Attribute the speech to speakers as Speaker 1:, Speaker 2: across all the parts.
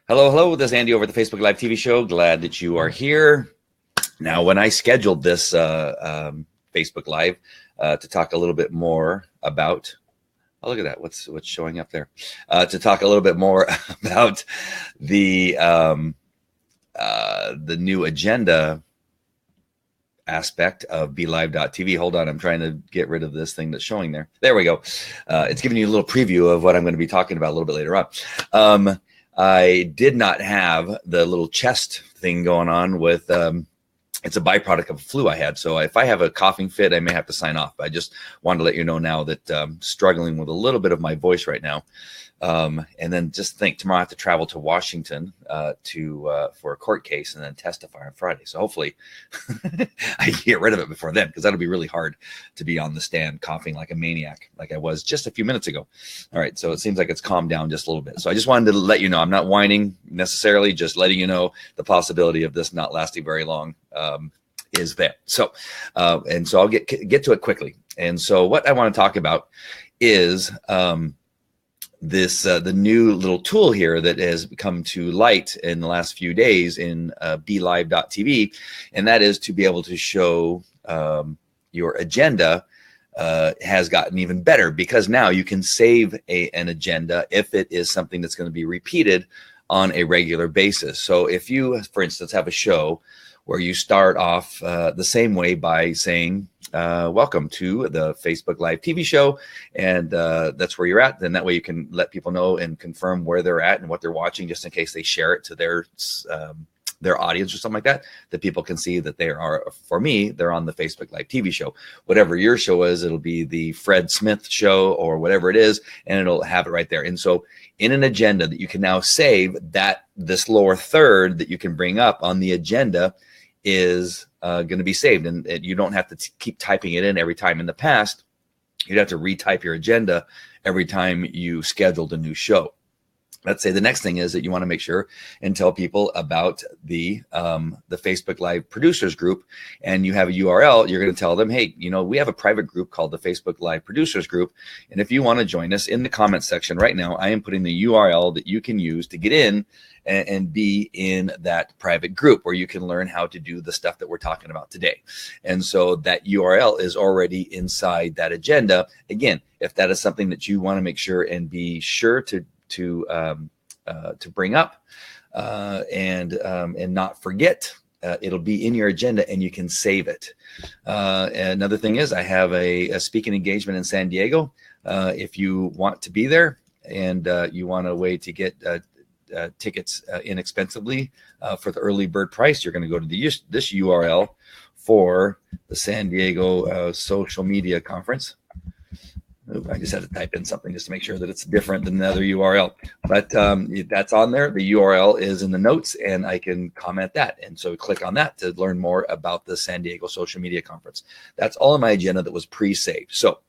Speaker 1: Hello, hello. This is Andy over at the Facebook Live TV show. Glad that you are here. Now, when I scheduled this Facebook Live to talk a little bit more about, oh, look at that. What's showing up there? To talk a little bit more about the new agenda aspect of BeLive.tv. Hold on, I'm trying to get rid of this thing that's showing there. There we go. It's giving you a little preview of what I'm going to be talking about a little bit later on. I did not have the little chest thing going on with, it's a byproduct of a flu I had. So if I have a coughing fit, I may have to sign off. I just wanted to let you know now that I'm struggling with a little bit of my voice right now. And then just think, tomorrow I have to travel to Washington for a court case and then testify on Friday. So hopefully I can get rid of it before then, because that'll be really hard to be on the stand coughing like a maniac like I was just a few minutes ago. All right, so it seems like it's calmed down just a little bit. So I just wanted to let you know, I'm not whining necessarily, just letting you know the possibility of this not lasting very long is there. So and so I'll get to it quickly. And so what I want to talk about is this the new little tool here that has come to light in the last few days in BeLive.tv, and that is to be able to show your agenda has gotten even better, because now you can save an agenda if it is something that's going to be repeated on a regular basis. So if you, for instance, have a show where you start off the same way by saying, welcome to the Facebook Live TV show, and that's where you're at. Then that way you can let people know and confirm where they're at and what they're watching, just in case they share it to their audience or something like that people can see that they are, for me, they're on the Facebook Live TV show. Whatever your show is, it'll be the Fred Smith show or whatever it is, and it'll have it right there. And so in an agenda that you can now save, that this lower third that you can bring up on the agenda is going to be saved, and you don't have to keep typing it in every time. In the past, you'd have to retype your agenda every time you scheduled a new show. Let's say the next thing is that you want to make sure and tell people about the Facebook Live Producers Group, and you have a URL. You're going to tell them, hey, we have a private group called the Facebook Live Producers Group, and if you want to join us, in the comment section right now, I am putting the URL that you can use to get in and be in that private group where you can learn how to do the stuff that we're talking about today. And so that URL is already inside that agenda. Again, if that is something that you want to make sure and be sure to bring up and not forget, it'll be in your agenda and you can save it. Another thing is, I have a speaking engagement in San Diego. If you want to be there and you want a way to get tickets inexpensively for the early bird price, you're going to go to this URL for the San Diego social media conference. I just had to type in something just to make sure that it's different than the other URL, but that's on there. The URL is in the notes, and I can comment that. And so click on that to learn more about the San Diego social media conference. That's all in my agenda that was pre-saved. So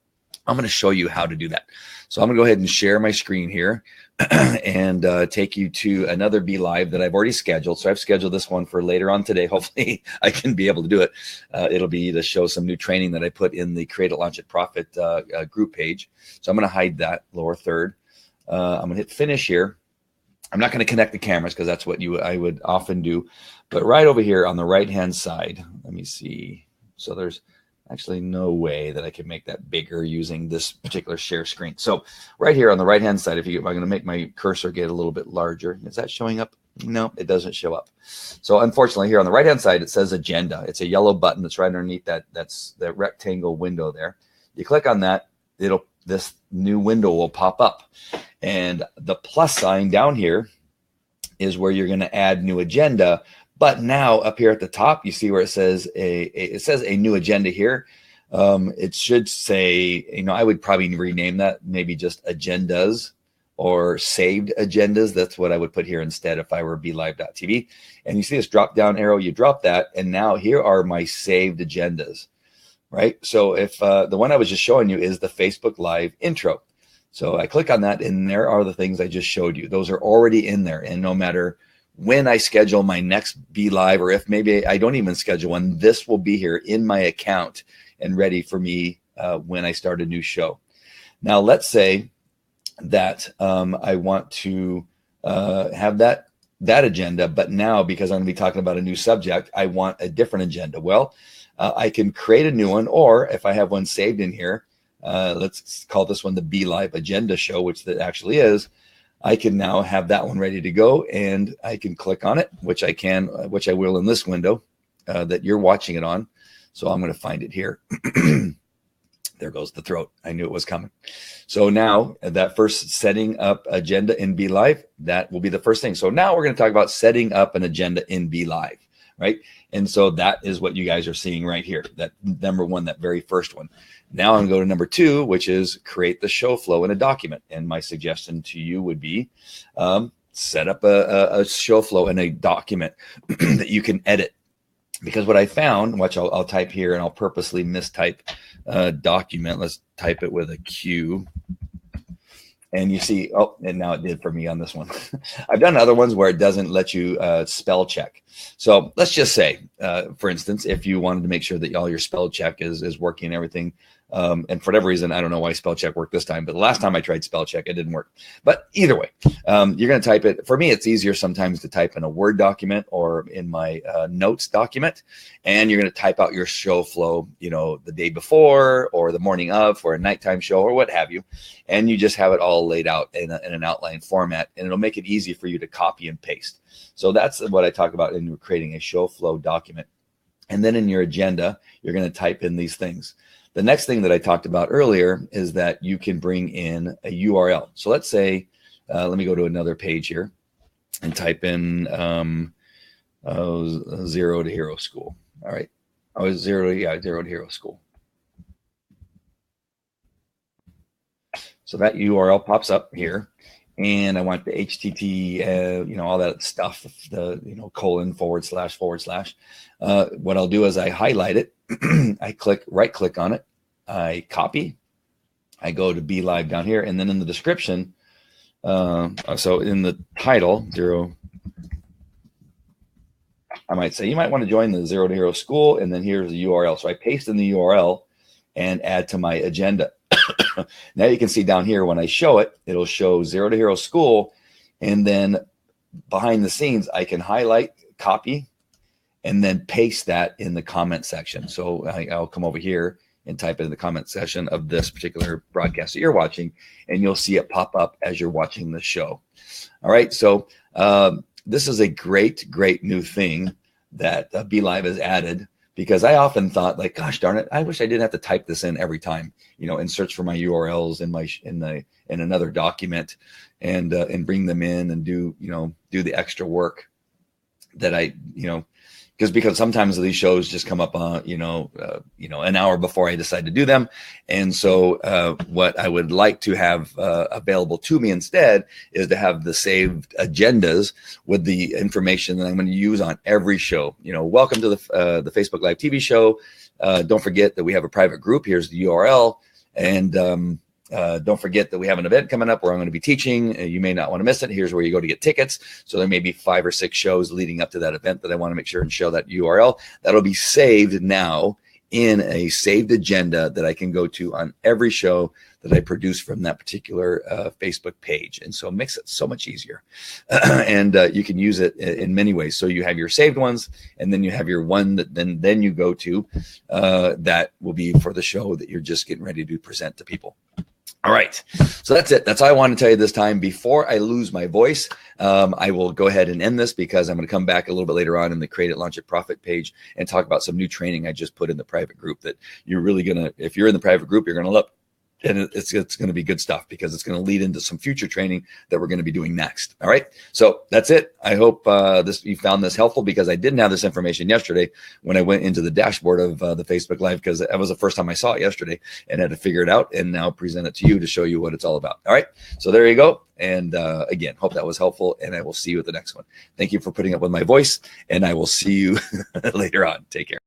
Speaker 1: I'm going to show you how to do that. So I'm going to go ahead and share my screen here and take you to another BeLive that I've already scheduled. So I've scheduled this one for later on today. Hopefully I can be able to do it. It'll be to show some new training that I put in the Create It, Launch It, Profit group page. So I'm going to hide that lower third. I'm going to hit finish here. I'm not going to connect the cameras because that's what I would often do. But right over here on the right-hand side, let me see. So there's actually no way that I can make that bigger using this particular share screen. So right here on the right hand side, if I'm going to make my cursor get a little bit larger, is that showing up? No, it doesn't show up. So unfortunately, here on the right hand side, it says agenda. It's a yellow button that's right underneath that's the rectangle window there. You click on that, this new window will pop up, and the plus sign down here is where you're going to add new agenda. But now up here at the top, you see where it says a new agenda here. It should say, I would probably rename that maybe just agendas or saved agendas. That's what I would put here instead if I were BeLive.tv. And you see this drop down arrow, you drop that, and now here are my saved agendas, right? So if the one I was just showing you is the Facebook Live intro. So I click on that, and there are the things I just showed you. Those are already in there, and no matter when I schedule my next BeLive, or if maybe I don't even schedule one, this will be here in my account and ready for me when I start a new show. Now, let's say that I want to have that that agenda, but now because I'm going to be talking about a new subject, I want a different agenda. Well, I can create a new one, or if I have one saved in here, let's call this one the Be Live Agenda Show, which that actually is. I can now have that one ready to go, and I can click on it, which I will in this window that you're watching it on. So I'm going to find it here. There goes the throat. I knew it was coming. So now that first setting up agenda in Be Live, that will be the first thing. So now we're going to talk about setting up an agenda in Be Live, right? And so that is what you guys are seeing right here. That number one, that very first one. Now I'm going to go to number two, which is create the show flow in a document. And my suggestion to you would be set up a show flow in a document that you can edit. Because what I found, watch, I'll type here, and I'll purposely mistype document. Let's type it with a Q. And you see, oh, and now it did for me on this one. I've done other ones where it doesn't let you spell check. So let's just say, for instance, if you wanted to make sure that all your spell check is working and everything, and for whatever reason, I don't know why spell check worked this time, but the last time I tried spell check, it didn't work. But either way, you're going to type it. For me, it's easier sometimes to type in a Word document or in my notes document, and you're going to type out your show flow, the day before or the morning of for a nighttime show or what have you, and you just have it all laid out in an outline format, and it'll make it easy for you to copy and paste. So that's what I talk about in creating a show flow document. And then in your agenda, you're going to type in these things. The next thing that I talked about earlier is that you can bring in a URL. So let's say, let me go to another page here and type in Zero to Hero School. All right. Zero to Hero School. So that URL pops up here. And I want the HTTP, all that stuff, the, colon, // what I'll do is I highlight it. I right click on it. I copy. I go to Be Live down here. And then in the description, so in the title, I might say, you might want to join the Zero to Hero School. And then here's the URL. So I paste in the URL and add to my agenda. Now you can see down here when I show it, it'll show Zero to Hero School. And then behind the scenes, I can highlight, copy, and then paste that in the comment section. So I'll come over here and type it in the comment section of this particular broadcast that you're watching, and you'll see it pop up as you're watching the show. All right. So this is a great new thing that Be Live has added, because I often thought, like, gosh darn it, I wish I didn't have to type this in every time, and search for my URLs in another document and bring them in and do the extra work that I, because sometimes these shows just come up on, an hour before I decide to do them. And so what I would like to have available to me instead is to have the saved agendas with the information that I'm going to use on every show. Welcome to the Facebook Live TV show. Don't forget that we have a private group. Here's the URL. And don't forget that we have an event coming up where I'm going to be teaching. You may not want to miss it. Here's where you go to get tickets. So there may be 5 or 6 shows leading up to that event that I want to make sure and show that URL. That'll be saved now in a saved agenda that I can go to on every show that I produce from that particular Facebook page. And so it makes it so much easier. And you can use it in many ways. So you have your saved ones, and then you have your one that then you go to that will be for the show that you're just getting ready to present to people. All right. So that's it. That's all I want to tell you this time. Before I lose my voice, I will go ahead and end this, because I'm going to come back a little bit later on in the Create It, Launch It, Profit page and talk about some new training I just put in the private group that you're really going to, if you're in the private group, you're going to love. And it's going to be good stuff, because it's going to lead into some future training that we're going to be doing next. All right. So that's it. I hope you found this helpful, because I didn't have this information yesterday when I went into the dashboard of the Facebook Live, because that was the first time I saw it yesterday and had to figure it out, and now present it to you to show you what it's all about. All right. So there you go. And again, hope that was helpful, and I will see you at the next one. Thank you for putting up with my voice, and I will see you later on. Take care.